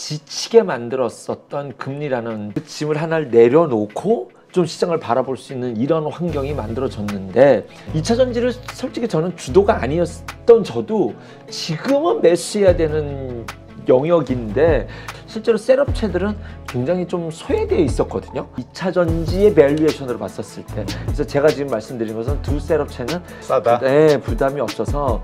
지치게 만들었었던 금리라는 그 짐을 하나를 내려놓고 좀 시장을 바라볼 수 있는 이런 환경이 만들어졌는데 2차 전지를 솔직히 저는 주도가 아니었던 저도 지금은 매수해야 되는 영역인데 실제로 셋업체들은 굉장히 좀 소외되어 있었거든요. 2차 전지의 밸류에이션으로 봤었을 때. 그래서 제가 지금 말씀드린 것은 두 셋업체는 싸다. 네, 부담이 없어서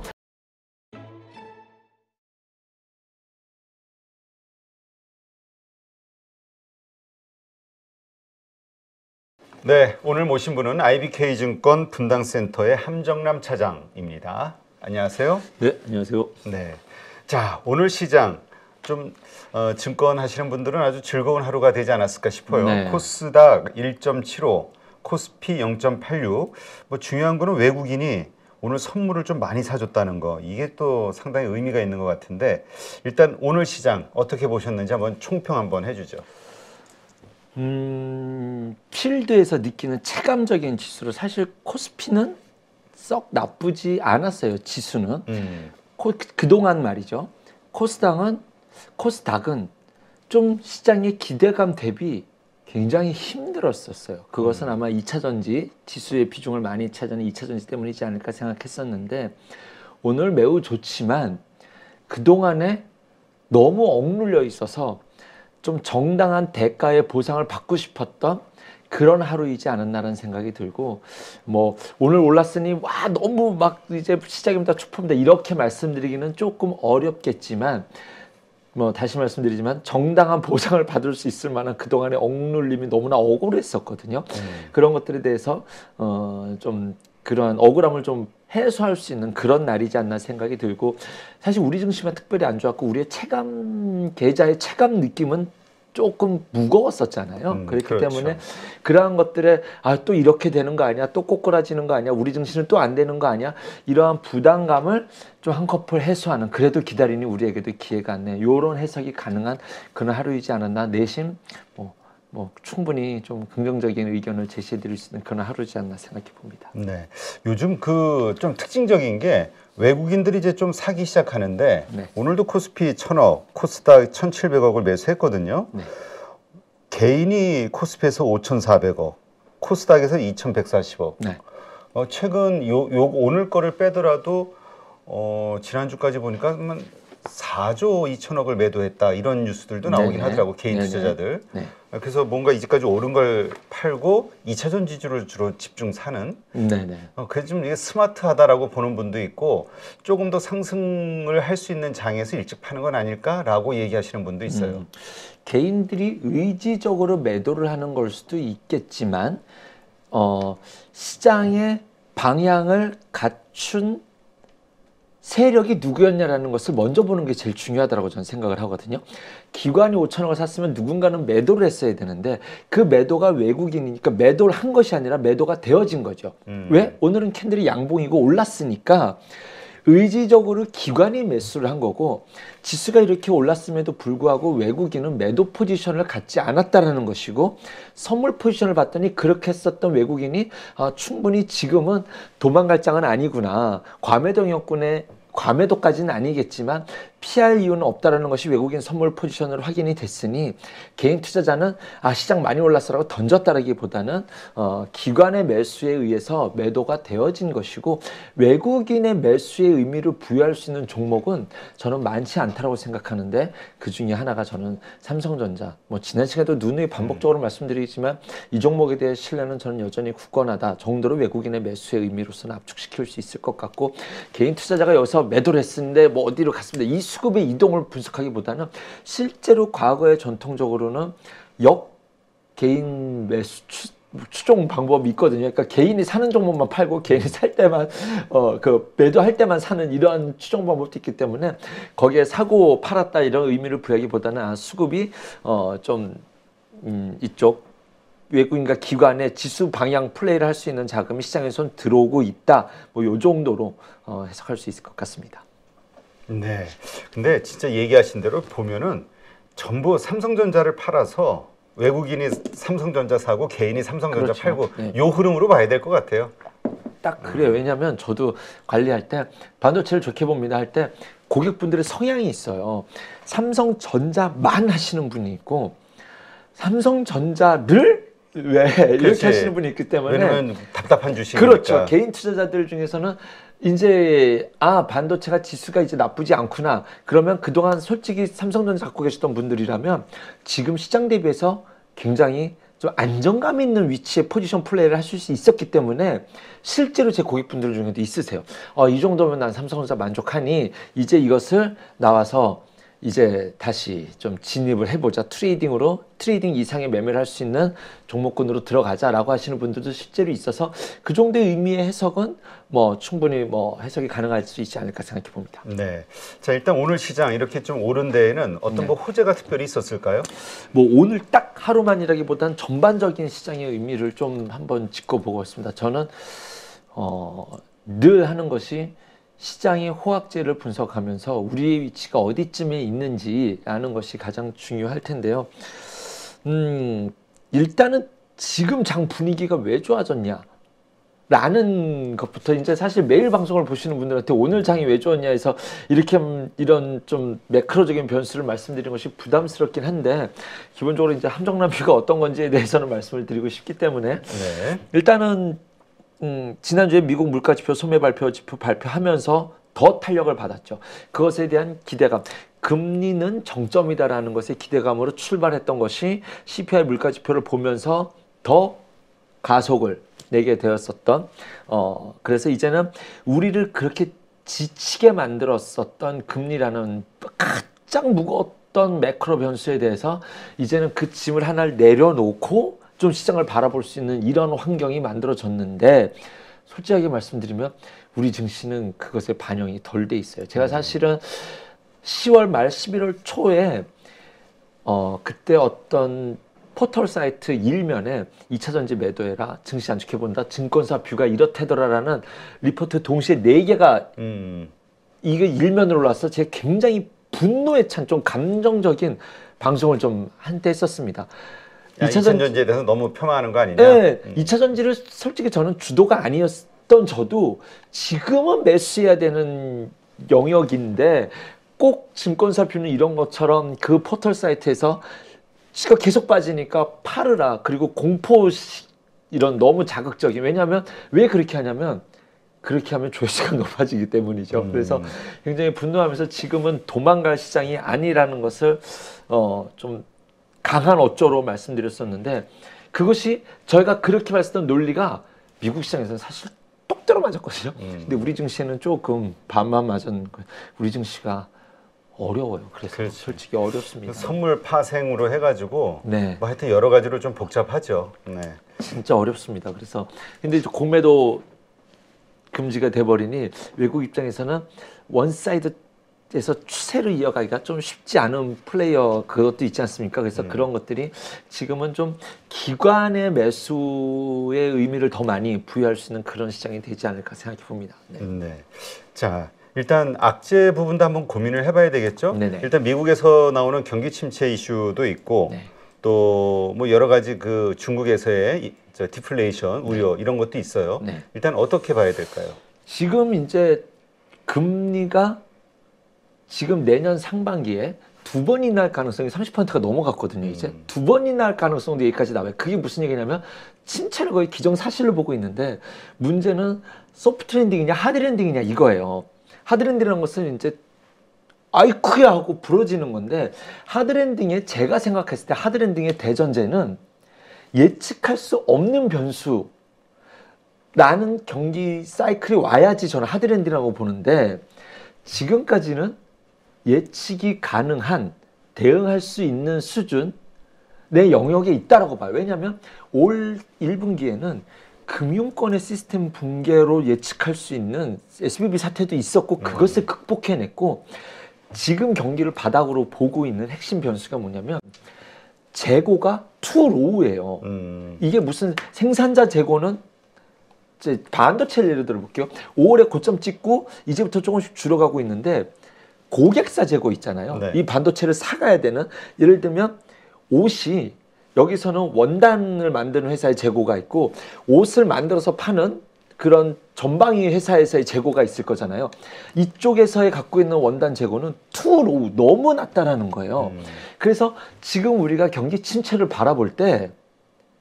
네, 오늘 모신 분은 IBK증권 분당센터의 함정남 차장입니다. 안녕하세요. 네, 안녕하세요. 네, 자 오늘 시장 좀 증권 하시는 분들은 아주 즐거운 하루가 되지 않았을까 싶어요. 네. 코스닥 1.75, 코스피 0.86. 뭐 중요한 거는 외국인이 오늘 선물을 좀 많이 사줬다는 거, 이게 또 상당히 의미가 있는 것 같은데 일단 오늘 시장 어떻게 보셨는지 한번 총평 한번 해주죠. 필드에서 느끼는 체감적인 지수로 사실 코스피는 썩 나쁘지 않았어요. 지수는 그동안 말이죠. 코스닥은 좀 시장의 기대감 대비 굉장히 힘들었었어요. 그것은 아마 2차 전지 지수의 비중을 많이 차지하는 2차 전지 때문이지 않을까 생각했었는데 오늘 매우 좋지만 그동안에 너무 억눌려 있어서 좀 정당한 대가의 보상을 받고 싶었던 그런 하루이지 않았나라는 생각이 들고, 뭐 오늘 올랐으니 와 너무 막 이제 시작입니다, 축포입니다 이렇게 말씀드리기는 조금 어렵겠지만, 뭐 다시 말씀드리지만 정당한 보상을 받을 수 있을 만한 그동안의 억눌림이 너무나 억울했었거든요. 그런 것들에 대해서 좀 그러한 억울함을 좀 해소할 수 있는 그런 날이지 않나 생각이 들고, 사실 우리 증시만 특별히 안 좋았고 우리의 계좌의 체감 느낌은 조금 무거웠었잖아요. 그렇기 그렇죠. 때문에 그러한 것들에 또 이렇게 되는 거 아니야, 또 꼬꾸라지는 거 아니야, 우리 증시는 또 안 되는 거 아니야, 이러한 부담감을 좀 한꺼풀 해소하는, 그래도 기다리니 우리에게도 기회가 왔네, 이런 해석이 가능한 그런 하루이지 않았나. 내심 뭐 충분히 좀 긍정적인 의견을 제시해 드릴 수 있는 그런 하루지 않나 생각해 봅니다. 네, 요즘 그 좀 특징적인 게 외국인들이 이제 좀 사기 시작하는데 네. 오늘도 코스피 1000억, 코스닥 1700억을 매수했거든요. 네. 개인이 코스피에서 5400억, 코스닥에서 2140억. 네. 최근 오늘 거를 빼더라도 지난주까지 보니까 4조 2천억을 매도했다, 이런 뉴스들도 나오긴 하더라고, 개인 투자자들. 네. 그래서 뭔가 이제까지 오른 걸 팔고 2차 전지주를 주로 집중 사는. 그래서 좀 이게 스마트하다라고 보는 분도 있고, 조금 더 상승을 할 수 있는 장에서 일찍 파는 건 아닐까라고 얘기하시는 분도 있어요. 개인들이 의지적으로 매도를 하는 걸 수도 있겠지만 시장의 방향을 갖춘 세력이 누구였냐라는 것을 먼저 보는 게 제일 중요하다고 저는 생각을 하거든요. 기관이 5천억을 샀으면 누군가는 매도를 했어야 되는데 그 매도가 외국인이니까 매도를 한 것이 아니라 매도가 되어진 거죠. 왜? 오늘은 캔들이 양봉이고 올랐으니까 의지적으로 기관이 매수를 한 거고, 지수가 이렇게 올랐음에도 불구하고 외국인은 매도 포지션을 갖지 않았다라는 것이고, 선물 포지션을 봤더니 그렇게 했었던 외국인이 충분히 지금은 도망갈 장은 아니구나, 과매도까지는 아니겠지만 피할 이유는 없다라는 것이 외국인 선물 포지션으로 확인이 됐으니, 개인 투자자는 시장 많이 올랐어라고 던졌다라기보다는 기관의 매수에 의해서 매도가 되어진 것이고, 외국인의 매수의 의미를 부여할 수 있는 종목은 저는 많지 않다라고 생각하는데, 그 중에 하나가 저는 삼성전자, 뭐 지난 시간에도 누누이 반복적으로 말씀드리지만 이 종목에 대해 신뢰는 저는 여전히 굳건하다 정도로 외국인의 매수의 의미로서는 압축시킬 수 있을 것 같고, 개인 투자자가 여기서 매도를 했는데 뭐 어디로 갔습니다, 이 수급의 이동을 분석하기보다는 실제로 과거에 전통적으로는 개인 매수 추종 방법이 있거든요. 그러니까 개인이 사는 종목만 팔고 개인이 살 때만 매도할 때만 사는 이러한 추종 방법도 있기 때문에 거기에 사고 팔았다 이런 의미를 부여하기보다는 수급이 이쪽 외국인과 기관의 지수 방향 플레이를 할 수 있는 자금이 시장에선 들어오고 있다, 뭐 요 정도로 해석할 수 있을 것 같습니다. 네. 근데 진짜 얘기하신 대로 보면은 전부 삼성전자를 팔아서 외국인이 삼성전자 사고 개인이 삼성전자 팔고, 요 흐름으로 봐야 될 것 같아요. 딱 그래요. 왜냐하면 저도 관리할 때 반도체를 좋게 봅니다 할 때 고객분들의 성향이 있어요. 삼성전자만 하시는 분이 있고 삼성전자를 왜 이렇게 그렇지. 하시는 분이 있기 때문에 왜냐면 답답한 주식이니까. 그렇죠. 개인 투자자들 중에서는 이제 반도체가 지수가 이제 나쁘지 않구나. 그러면 그동안 솔직히 삼성전자 갖고 계셨던 분들이라면 지금 시장 대비해서 굉장히 좀 안정감 있는 위치에 포지션 플레이를 하실 수 있었기 때문에 실제로 제 고객분들 중에도 있으세요. 이 정도면 난 삼성전자 만족하니 이제 이것을 나와서 이제 다시 좀 진입을 해보자. 트레이딩 이상의 매매를 할 수 있는 종목군으로 들어가자라고 하시는 분들도 실제로 있어서 그 정도의 의미의 해석은 뭐 충분히 뭐 해석이 가능할 수 있지 않을까 생각해 봅니다. 네. 자, 일단 오늘 시장 이렇게 좀 오른 데에는 어떤 뭐 호재가 특별히 있었을까요? 뭐 오늘 딱 하루만이라기보다는 전반적인 시장의 의미를 좀 한번 짚어보고 있습니다. 저는 늘 하는 것이 시장의 호황제를 분석하면서 우리의 위치가 어디쯤에 있는지라는 것이 가장 중요할 텐데요. 일단은 지금 장 분위기가 왜 좋아졌냐? 라는 것부터 이제 사실 매일 방송을 보시는 분들한테 오늘 장이 왜 좋았냐 해서 이렇게 이런 좀 매크로적인 변수를 말씀드리는 것이 부담스럽긴 한데 기본적으로 이제 함정남비가 어떤 건지에 대해서는 말씀을 드리고 싶기 때문에 네. 일단은 지난주에 미국 물가지표 소매 지표 발표하면서 더 탄력을 받았죠. 그것에 대한 기대감. 금리는 정점이다라는 것에 기대감으로 출발했던 것이 CPI 물가지표를 보면서 더 가속을 내게 되었었던 그래서 이제는 우리를 그렇게 지치게 만들었었던 금리라는 가장 무거웠던 매크로 변수에 대해서 이제는 그 짐을 하나를 내려놓고 좀 시장을 바라볼 수 있는 이런 환경이 만들어졌는데 솔직하게 말씀드리면 우리 증시는 그것에 반영이 덜 돼 있어요. 제가 사실은 10월 말 11월 초에 그때 어떤 포털 사이트 일면에 2차전지 매도해라, 증시 안 지켜본다, 증권사 뷰가 이렇다더라라는 리포트 동시에 4개가 이게 일면으로 올라와서 제가 굉장히 분노에 찬 좀 감정적인 방송을 좀 한때 했었습니다. 2차전지에 대해서 너무 폄하하는 거 아니냐? 네, 2차전지를 솔직히 저는 주도가 아니었던 저도 지금은 매수해야 되는 영역인데 꼭 증권사 뷰는 이런 것처럼 그 포털 사이트에서 시가 계속 빠지니까 팔으라. 그리고 공포 이런 너무 자극적인. 왜냐하면 왜 그렇게 하냐면 그렇게 하면 조회수가 높아지기 때문이죠. 그래서 굉장히 분노하면서 지금은 도망갈 시장이 아니라는 것을 좀 강한 어조로 말씀드렸었는데 그것이 저희가 그렇게 말했던 논리가 미국 시장에서는 사실 똑대로 맞았거든요. 근데 우리 증시에는 조금 반만 맞은 거예요. 우리 증시가 어려워요. 그래서 그렇지. 솔직히 어렵습니다. 선물 파생으로 해가지고 네. 뭐 하여튼 여러 가지로 좀 복잡하죠. 네. 진짜 어렵습니다. 그래서 근데 이제 공매도 금지가 돼버리니 외국 입장에서는 원사이드에서 추세를 이어가기가 좀 쉽지 않은 플레이어 그것도 있지 않습니까? 그래서 그런 것들이 지금은 좀 기관의 매수의 의미를 더 많이 부여할 수 있는 그런 시장이 되지 않을까 생각해 봅니다. 네. 네. 자, 일단 악재 부분도 한번 고민을 해봐야 되겠죠. 네네. 일단 미국에서 나오는 경기 침체 이슈도 있고 네. 또 뭐 여러 가지 그 중국에서의 디플레이션 우려 이런 것도 있어요. 네. 일단 어떻게 봐야 될까요? 지금 이제 금리가 지금 내년 상반기에 두 번이나 할 가능성이 30%가 넘어갔거든요. 이제 두 번이나 할 가능성도 여기까지 나와요. 그게 무슨 얘기냐면 침체를 거의 기정사실로 보고 있는데 문제는 소프트 랜딩이냐 하드 랜딩이냐 이거예요. 하드 랜딩이라는 것은 이제 아이쿠야 하고 부러지는 건데 하드 랜딩에 제가 생각했을 때 하드 랜딩의 대전제는 예측할 수 없는 변수 라는 경기 사이클이 와야지 저는 하드 랜딩이라고 보는데 지금까지는 예측이 가능한 대응할 수 있는 수준 내 영역에 있다라고 봐요. 왜냐하면 올 1분기에는 금융권의 시스템 붕괴로 예측할 수 있는 SVB 사태도 있었고 그것을 극복해냈고 지금 경기를 바닥으로 보고 있는 핵심 변수가 뭐냐면 재고가 투로우예요. 이게 무슨 생산자 재고는 이제 반도체를 예를 들어 볼게요. 5월에 고점 찍고 이제부터 조금씩 줄어가고 있는데 고객사 재고 있잖아요. 네. 이 반도체를 사가야 되는 예를 들면 옷이 여기서는 원단을 만드는 회사의 재고가 있고 옷을 만들어서 파는 그런 전방위 회사에서의 재고가 있을 거잖아요. 이쪽에서의 갖고 있는 원단 재고는 투로우 너무 낮다라는 거예요. 그래서 지금 우리가 경기 침체를 바라볼 때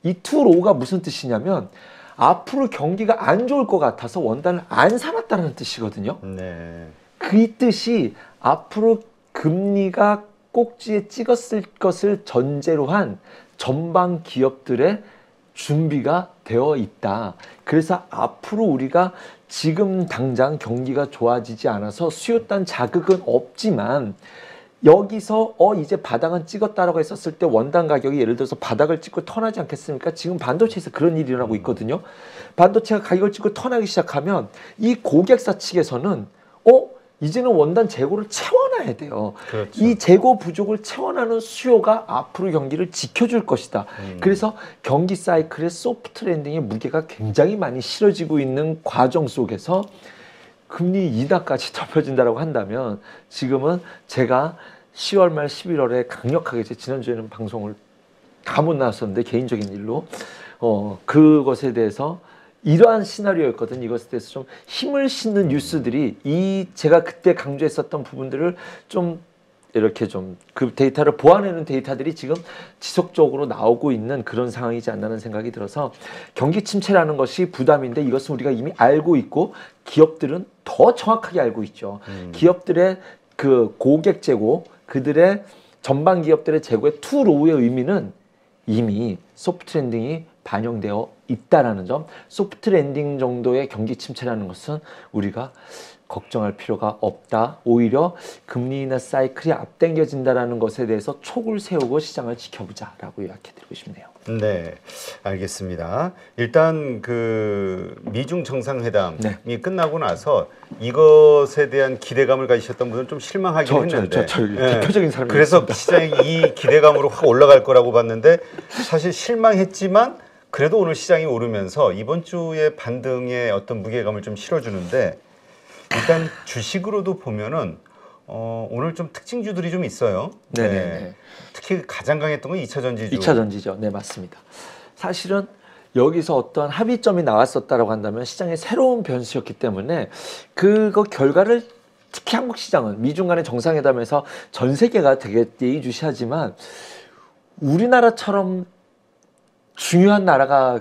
이 투로우가 무슨 뜻이냐면 앞으로 경기가 안 좋을 것 같아서 원단을 안 사놨다는 뜻이거든요. 네. 그 뜻이 앞으로 금리가 꼭지에 찍었을 것을 전제로 한 전방 기업들의 준비가 되어 있다. 그래서 앞으로 우리가 지금 당장 경기가 좋아지지 않아서 수요단 자극은 없지만 여기서 이제 바닥은 찍었다라고 했었을 때 원단 가격이 예를 들어서 바닥을 찍고 턴하지 않겠습니까? 지금 반도체에서 그런 일이 일어나고 있거든요. 반도체가 가격을 찍고 턴하기 시작하면 이 고객사 측에서는 이제는 원단 재고를 채워놔야 돼요. 그렇죠. 이 재고 부족을 채워나는 수요가 앞으로 경기를 지켜줄 것이다. 그래서 경기 사이클의 소프트 랜딩의 무게가 굉장히 많이 실어지고 있는 과정 속에서 금리 인하까지 덮여진다고 한다면 지금은 제가 10월 말 11월에 강력하게 지난주에는 방송을 다 못 나왔었는데 개인적인 일로 그것에 대해서 이러한 시나리오였거든. 이것에 대해서 좀 힘을 싣는 뉴스들이 제가 그때 강조했었던 부분들을 좀 이렇게 좀 그 데이터를 보완해놓은 데이터들이 지금 지속적으로 나오고 있는 그런 상황이지 않나는 생각이 들어서 경기 침체라는 것이 부담인데 이것은 우리가 이미 알고 있고 기업들은 더 정확하게 알고 있죠. 기업들의 그 고객 재고, 그들의 전방 기업들의 재고의 투로우의 의미는 이미 소프트 랜딩이 반영되어 있다라는 점, 소프트 랜딩 정도의 경기 침체라는 것은 우리가 걱정할 필요가 없다. 오히려 금리 인하 사이클이 앞당겨진다라는 것에 대해서 촉을 세우고 시장을 지켜보자라고 이야기해드리고 싶네요. 네, 알겠습니다. 일단 그 미중 정상회담이 끝나고 나서 이것에 대한 기대감을 가지셨던 분은 좀 실망하긴 했는데, 저 대표적인 사람이 그래서 시장이 이 기대감으로 확 올라갈 거라고 봤는데 사실 실망했지만 그래도 오늘 시장이 오르면서 이번 주의 반등에 어떤 무게감을 좀 실어주는데, 일단 주식으로도 보면은 오늘 좀 특징주들이 좀 있어요. 네. 특히 가장 강했던 건 2차 전지주. 2차 전지죠. 네, 맞습니다. 사실은 여기서 어떤 합의점이 나왔었다라고 한다면 시장의 새로운 변수였기 때문에 그거 결과를 특히 한국 시장은 미중 간의 정상회담에서 전 세계가 되게 예의주시하지만 우리나라처럼 중요한 나라가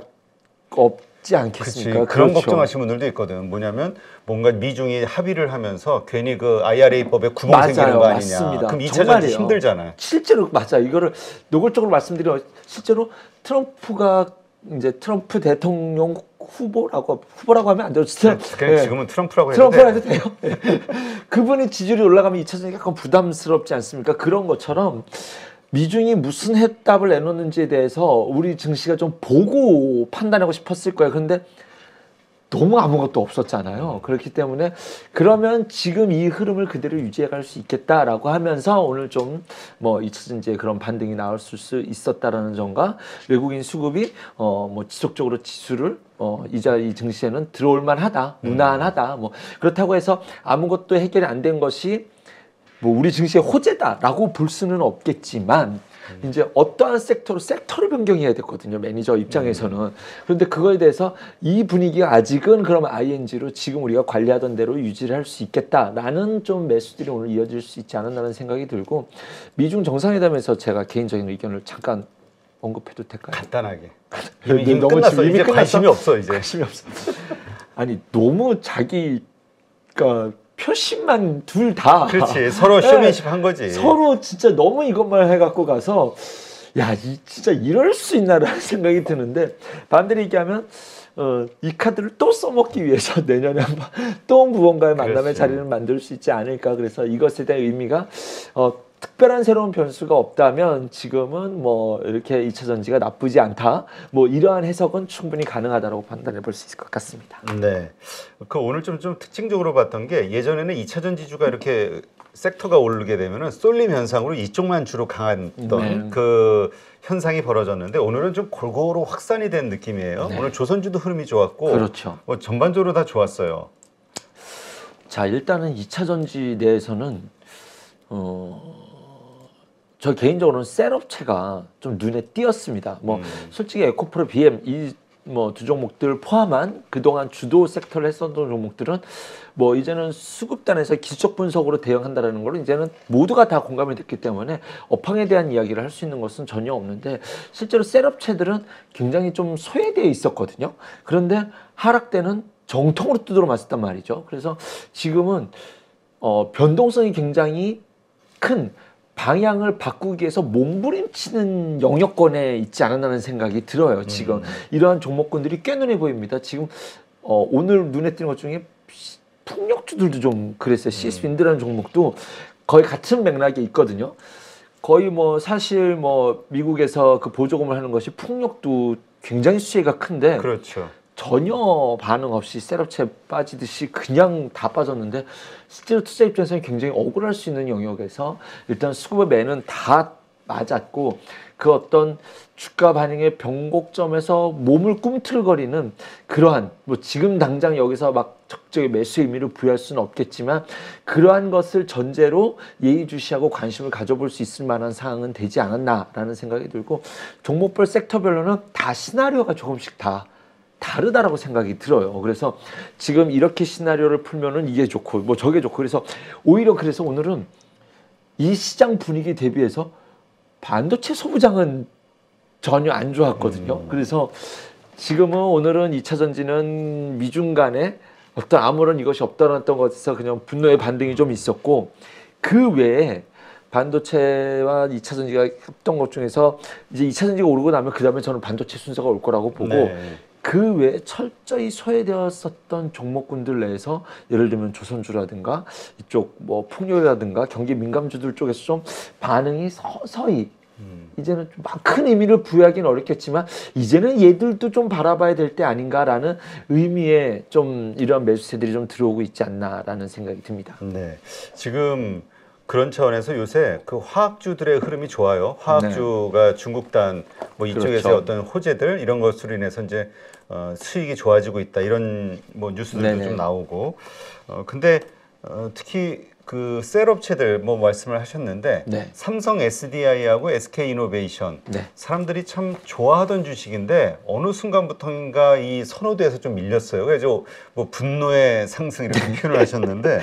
없지 않겠습니까? 그치. 그런 그렇죠. 걱정하시는 분들도 있거든. 뭐냐면 뭔가 미중이 합의를 하면서 괜히 그 IRA법에 구멍 생기는 거 아니냐. 맞습니다. 그럼 2차 전지 힘들잖아요. 실제로 맞아요. 이거를 노골적으로 말씀드리면 실제로 트럼프가 이제 트럼프 대통령 후보라고 하면 안 돼요. 그냥 지금은 트럼프라고 해도 트럼프라 해도 돼요. 네. 그분의 지지율이 올라가면 2차 전지가 약간 부담스럽지 않습니까? 그런 것처럼 미중이 무슨 해답을 내놓는지에 대해서 우리 증시가 좀 보고 판단하고 싶었을 거예요. 그런데 너무 아무것도 없었잖아요. 그렇기 때문에 그러면 지금 이 흐름을 그대로 유지해 갈 수 있겠다라고 하면서 오늘 좀 뭐 2차 전지에 그런 반등이 나올 수 있었다라는 점과 외국인 수급이 뭐 지속적으로 지수를 이 증시에는 들어올 만하다, 무난하다. 뭐 그렇다고 해서 아무것도 해결이 안 된 것이 뭐 우리 증시의 호재다라고 볼 수는 없겠지만 이제 어떠한 섹터를 변경해야 되거든요. 매니저 입장에서는. 그런데 그거에 대해서 이 분위기가 아직은 그럼 ING로 지금 우리가 관리하던 대로 유지를 할 수 있겠다라는 좀 매수들이 오늘 이어질 수 있지 않았나라는 생각이 들고, 미중 정상회담에서 제가 개인적인 의견을 잠깐 언급해도 될까요? 간단하게. 이미 이미 너무 끝났어. 이미 이제 끝났어? 관심이 없어 이제. 관심이 없어. 아니 너무 자기가 표심만 둘 다. 그렇지. 서로 쇼맨십 한 거지. 서로 진짜 너무 이것만 해갖고 가서 진짜 이럴 수 있나라는 생각이 드는데, 반대로 얘기하면 이 카드를 또 써먹기 위해서 내년에 한번 또 무언가의 만남의 그렇지. 자리를 만들 수 있지 않을까. 그래서 이것에 대한 의미가 특별한 새로운 변수가 없다면 지금은 뭐 이렇게 2차 전지가 나쁘지 않다, 뭐 이러한 해석은 충분히 가능하다고 판단해 볼 수 있을 것 같습니다. 네. 그 오늘 좀 특징적으로 봤던 게, 예전에는 2차 전지주가 이렇게 섹터가 오르게 되면은 쏠림 현상으로 이쪽만 주로 강했던 네. 그 현상이 벌어졌는데, 오늘은 좀 골고루 확산이 된 느낌이에요. 네. 오늘 조선주도 흐름이 좋았고, 그렇죠. 전반적으로 다 좋았어요. 자, 일단은 2차 전지 내에서는 저 개인적으로는 셀업체가 좀 눈에 띄었습니다. 뭐 솔직히 에코프로 BM 이 뭐 두 종목들 포함한 그동안 주도 섹터를 했었던 종목들은 뭐 이제는 수급단에서 기술적 분석으로 대응한다라는 걸 이제는 모두가 다 공감이 됐기 때문에 업황에 대한 이야기를 할 수 있는 것은 전혀 없는데 실제로 셋업체들은 굉장히 좀 소외되어 있었거든요. 그런데 하락 때는 정통으로 두드러 맞았단 말이죠. 그래서 지금은 변동성이 굉장히 큰 방향을 바꾸기 위해서 몸부림치는 영역권에 있지 않았나는 생각이 들어요. 지금 이러한 종목군들이 꽤 눈에 보입니다. 지금 오늘 눈에 띄는 것 중에 풍력주들도 좀 그랬어요. 시스윈드라는 종목도 거의 같은 맥락에 있거든요. 거의 뭐 사실 뭐 미국에서 그 보조금을 하는 것이 풍력도 굉장히 수혜가 큰데 그렇죠. 전혀 반응 없이 셋업체 빠지듯이 그냥 다 빠졌는데 실제로 투자 입장에서는 굉장히 억울할 수 있는 영역에서 일단 수급의 매는 다 맞았고 그 어떤 주가 반응의 변곡점에서 몸을 꿈틀거리는 그러한 뭐 지금 당장 여기서 막 적극적인 매수 의미를 부여할 수는 없겠지만 그러한 것을 전제로 예의주시하고 관심을 가져볼 수 있을 만한 사항은 되지 않았나라는 생각이 들고 종목별 섹터별로는 다 시나리오가 조금씩 다 다르다라고 생각이 들어요. 그래서 지금 이렇게 시나리오를 풀면은 이게 좋고 뭐 저게 좋고 그래서 오히려 그래서 오늘은 이 시장 분위기 대비해서 반도체 소부장은 전혀 안 좋았거든요. 그래서 지금은 오늘은 2차 전지는 미중 간에 어떤 아무런 이것이 없다는 것에서 그냥 분노의 반등이 좀 있었고 그 외에 반도체와 2차 전지가 했던 것 중에서 이제 2차 전지가 오르고 나면 그 다음에 저는 반도체 순서가 올 거라고 보고 네. 그 외에 철저히 소외되었었던 종목군들 내에서 예를 들면 조선주라든가 이쪽 뭐 풍요라든가 경기 민감주들 쪽에서 좀 반응이 서서히 이제는 막 큰 의미를 부여하기는 어렵겠지만 이제는 얘들도 좀 바라봐야 될 때 아닌가라는 의미의 좀 이러한 매수세들이 좀 들어오고 있지 않나라는 생각이 듭니다. 네. 지금 그런 차원에서 요새 그 화학주들의 흐름이 좋아요. 화학주가 중국단 뭐 이쪽에서 그렇죠. 어떤 호재들 이런 것으로 인해서 이제 수익이 좋아지고 있다 이런 뭐 뉴스들도 네네. 좀 나오고 근데 특히 그 셀업체들 뭐 말씀을 하셨는데 네. 삼성 SDI하고 SK이노베이션 네. 사람들이 참 좋아하던 주식인데 어느 순간부터인가 이 선호도에서 좀 밀렸어요. 그래서 뭐 분노의 상승 이렇게 표현을 하셨는데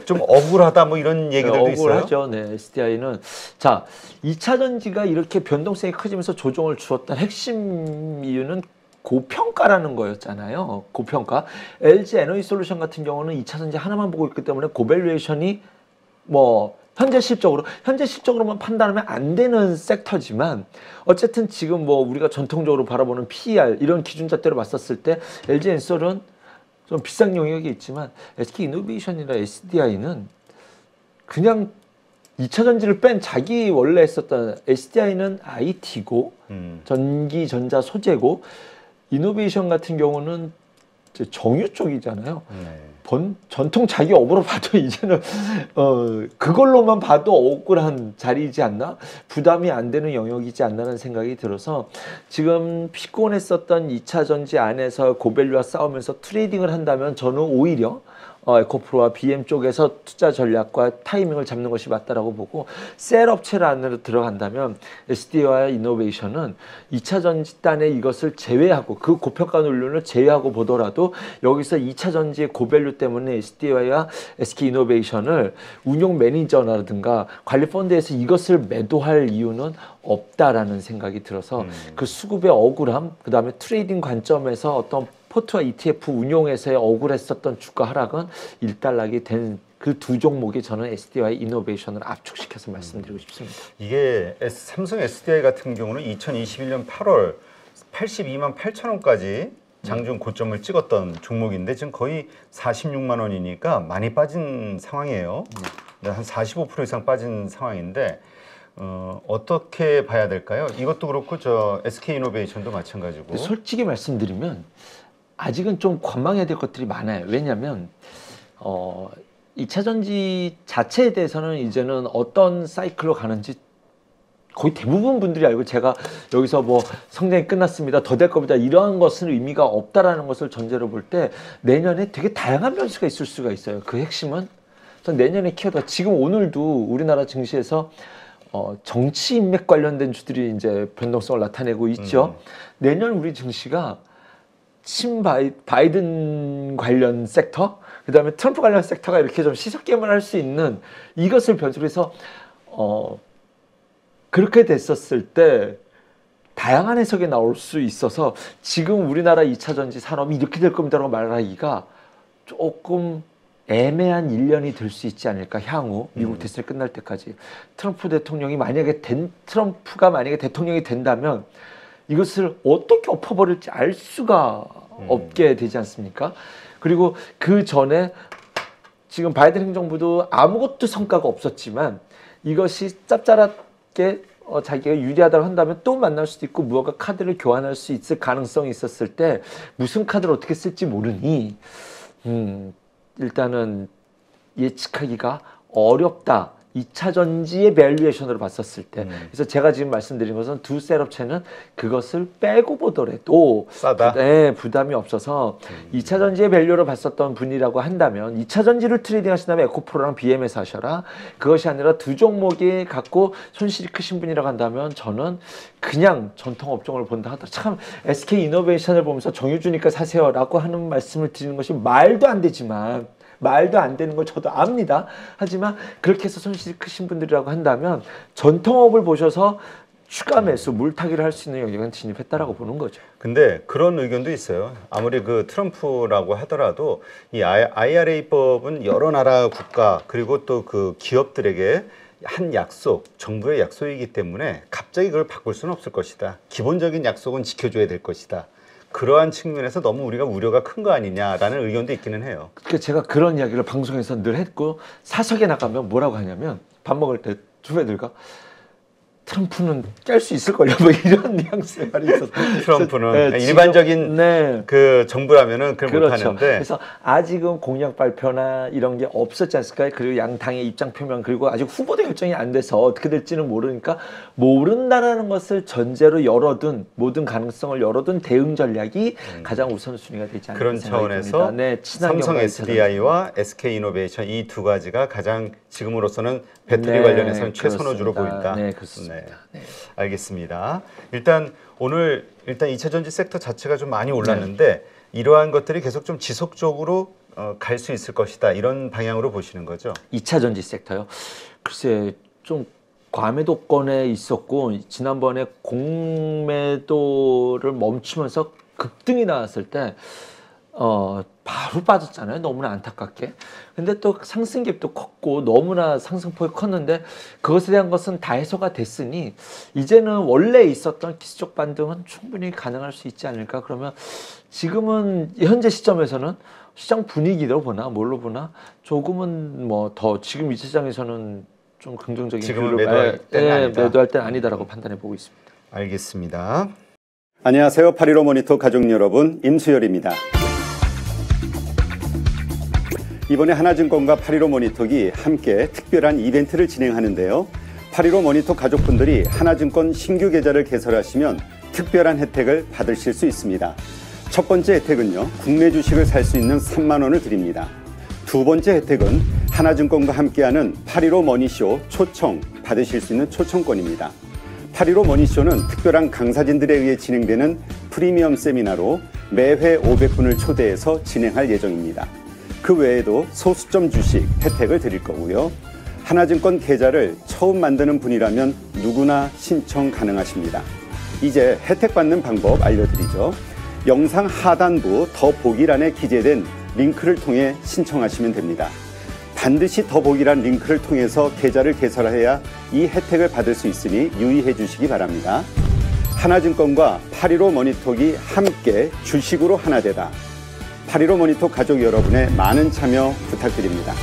좀 억울하다 뭐 이런 얘기들도 있어요. 억울하죠. 네, SDI는 자 2차 전지가 이렇게 변동성이 커지면서 조정을 주었던 핵심 이유는 고평가라는 거였잖아요. 고평가. LG 에너지솔루션 같은 경우는 2차 전지 하나만 보고 있기 때문에 고밸류에이션이 뭐 현재 실적으로만 판단하면 안 되는 섹터지만 어쨌든 지금 뭐 우리가 전통적으로 바라보는 PER 이런 기준잣대로 봤었을 때 LG 엔솔은 좀 비싼 영역이 있지만 SK이노베이션이나 SDI는 그냥 2차 전지를 뺀 자기 원래 했었던 SDI는 IT고 전기 전자 소재고 이노베이션 같은 경우는 이제 정유 쪽이잖아요. 전통 자기 업으로 봐도 이제는 그걸로만 봐도 억울한 자리이지 않나? 부담이 안 되는 영역이지 않나는 생각이 들어서 지금 피곤했었던 2차 전지 안에서 고밸류와 싸우면서 트레이딩을 한다면 저는 오히려 에코프로와 BM 쪽에서 투자 전략과 타이밍을 잡는 것이 맞다라고 보고 셀 업체를 안으로 들어간다면 SDI와 이노베이션은 2차 전지단에 이것을 제외하고 그 고평가 논리를 제외하고 보더라도 여기서 2차 전지의 고밸류 때문에 SDI와 SK이노베이션을 운용 매니저라든가 관리 펀드에서 이것을 매도할 이유는 없다라는 생각이 들어서 그 수급의 억울함, 그 다음에 트레이딩 관점에서 어떤 포트와 ETF 운용에서의 억울했었던 주가 하락은 일단락이 된 그 두 종목이 저는 SDI와 이노베이션을 압축시켜서 말씀드리고 싶습니다. 이게 삼성 SDI 같은 경우는 2021년 8월 82만 8천 원까지 장중 고점을 찍었던 종목인데 지금 거의 46만 원이니까 많이 빠진 상황이에요. 한 45% 이상 빠진 상황인데 어떻게 봐야 될까요? 이것도 그렇고 저 SK이노베이션도 마찬가지고. 솔직히 말씀드리면 아직은 좀 관망해야 될 것들이 많아요. 왜냐하면 2차 전지 자체에 대해서는 이제는 어떤 사이클로 가는지 거의 대부분 분들이 알고 제가 여기서 뭐 성장이 끝났습니다. 더 될 겁니다. 이러한 것은 의미가 없다라는 것을 전제로 볼 때 내년에 되게 다양한 변수가 있을 수가 있어요. 그 핵심은 전 내년의 키워드가 지금 오늘도 우리나라 증시에서 정치 인맥 관련된 주들이 이제 변동성을 나타내고 있죠. 내년 우리 증시가 바이든 관련 섹터, 그다음에 트럼프 관련 섹터가 이렇게 좀 시석게임을 할 수 있는 이것을 변수로 해서 그렇게 됐었을 때 다양한 해석이 나올 수 있어서 지금 우리나라 2차 전지 산업이 이렇게 될 겁니다라고 말하기가 조금 애매한 1년이 될 수 있지 않을까. 향후 미국 대선이 끝날 때까지 트럼프가 만약에 대통령이 된다면 이것을 어떻게 엎어버릴지 알 수가 없게 되지 않습니까? 그리고 그 전에 지금 바이든 행정부도 아무것도 성과가 없었지만 이것이 짭짤하게 자기가 유리하다고 한다면 또 만날 수도 있고 무언가 카드를 교환할 수 있을 가능성이 있었을 때 무슨 카드를 어떻게 쓸지 모르니 일단은 예측하기가 어렵다. 2차 전지의 밸류에이션으로 봤었을 때. 그래서 제가 지금 말씀드린 것은 두 셋업체는 그것을 빼고 보더라도 싸다. 부담이 없어서 2차 전지의 밸류로 봤었던 분이라고 한다면 2차 전지를 트레이딩 하신다면 에코프로랑 BMS 하셔라. 그것이 아니라 두 종목이 갖고 손실이 크신 분이라고 한다면 저는 그냥 전통 업종을 본다 하더라도 참 SK 이노베이션을 보면서 정유주니까 사세요라고 하는 말씀을 드리는 것이 말도 안 되지만 말도 안 되는 걸 저도 압니다. 하지만 그렇게 해서 손실이 크신 분들이라고 한다면 전통업을 보셔서 추가 매수, 물타기를 할 수 있는 영역은 진입했다라고 보는 거죠. 근데 그런 의견도 있어요. 아무리 그 트럼프라고 하더라도 이 IRA법은 여러 나라 국가 그리고 또 그 기업들에게 한 약속, 정부의 약속이기 때문에 갑자기 그걸 바꿀 수는 없을 것이다. 기본적인 약속은 지켜줘야 될 것이다. 그러한 측면에서 너무 우리가 우려가 큰 거 아니냐라는 의견도 있기는 해요. 그러니까 제가 그런 이야기를 방송에서 늘 했고 사석에 나가면 뭐라고 하냐면 밥 먹을 때 주변들과 트럼프는 깰 수 있을걸요. 뭐 이런 뉘앙스의 말이 있어서 트럼프는 일반적인 그 정부라면은 그걸 그렇죠. 못하는데 그래서 아직은 공약 발표나 이런 게 없었지 않습니까? 그리고 양 당의 입장 표명 그리고 아직 후보도 결정이 안 돼서 어떻게 될지는 모르니까 모른다라는 것을 전제로 열어둔 모든 가능성을 열어둔 대응 전략이 가장 우선순위가 되지 않을까 그런 차원에서 네, 삼성 SDI와 SK 이노베이션 이 두 가지가 가장 지금으로서는 배터리 관련해서는 최선호주로 보인다. 네, 그렇습니다. 네. 알겠습니다. 일단 오늘 2차 전지 섹터 자체가 좀 많이 올랐는데 이러한 것들이 계속 좀 지속적으로 갈 수 있을 것이다. 이런 방향으로 보시는 거죠? 2차 전지 sek터요. 글쎄 좀 과매도권에 있었고 지난번에 공매도를 멈추면서 급등이 나왔을 때 바로 빠졌잖아요. 너무나 안타깝게. 근데 또 상승갭도 컸고 너무나 상승폭이 컸는데 그것에 대한 것은 다 해소가 됐으니 이제는 원래 있었던 기술적 반등은 충분히 가능할 수 있지 않을까. 그러면 지금은 현재 시점에서는 시장 분위기로 보나 뭘로 보나 조금은 뭐 더 지금 이 시장에서는 좀 긍정적인 지금은 매도할 때는 아니다. 매도할 때는 아니다라고 판단해 보고 있습니다. 알겠습니다. 안녕하세요. 8.15 모니터 가족 여러분, 임수열입니다. 이번에 하나증권과 8.15 모니터기 함께 특별한 이벤트를 진행하는데요. 8.15 모니터 가족분들이 하나증권 신규 계좌를 개설하시면 특별한 혜택을 받으실 수 있습니다. 첫 번째 혜택은요, 국내 주식을 살 수 있는 3만 원을 드립니다. 두 번째 혜택은 하나증권과 함께하는 8.15 머니쇼 초청 받으실 수 있는 초청권입니다. 8.15 머니쇼는 특별한 강사진들에 의해 진행되는 프리미엄 세미나로 매회 500분을 초대해서 진행할 예정입니다. 그 외에도 소수점 주식 혜택을 드릴 거고요. 하나증권 계좌를 처음 만드는 분이라면 누구나 신청 가능하십니다. 이제 혜택 받는 방법 알려드리죠. 영상 하단부 더보기란에 기재된 링크를 통해 신청하시면 됩니다. 반드시 더보기란 링크를 통해서 계좌를 개설해야 이 혜택을 받을 수 있으니 유의해 주시기 바랍니다. 하나증권과 8.15 모니터기 함께 주식으로 하나 되다. 8.15 모니터 가족 여러분의 많은 참여 부탁드립니다.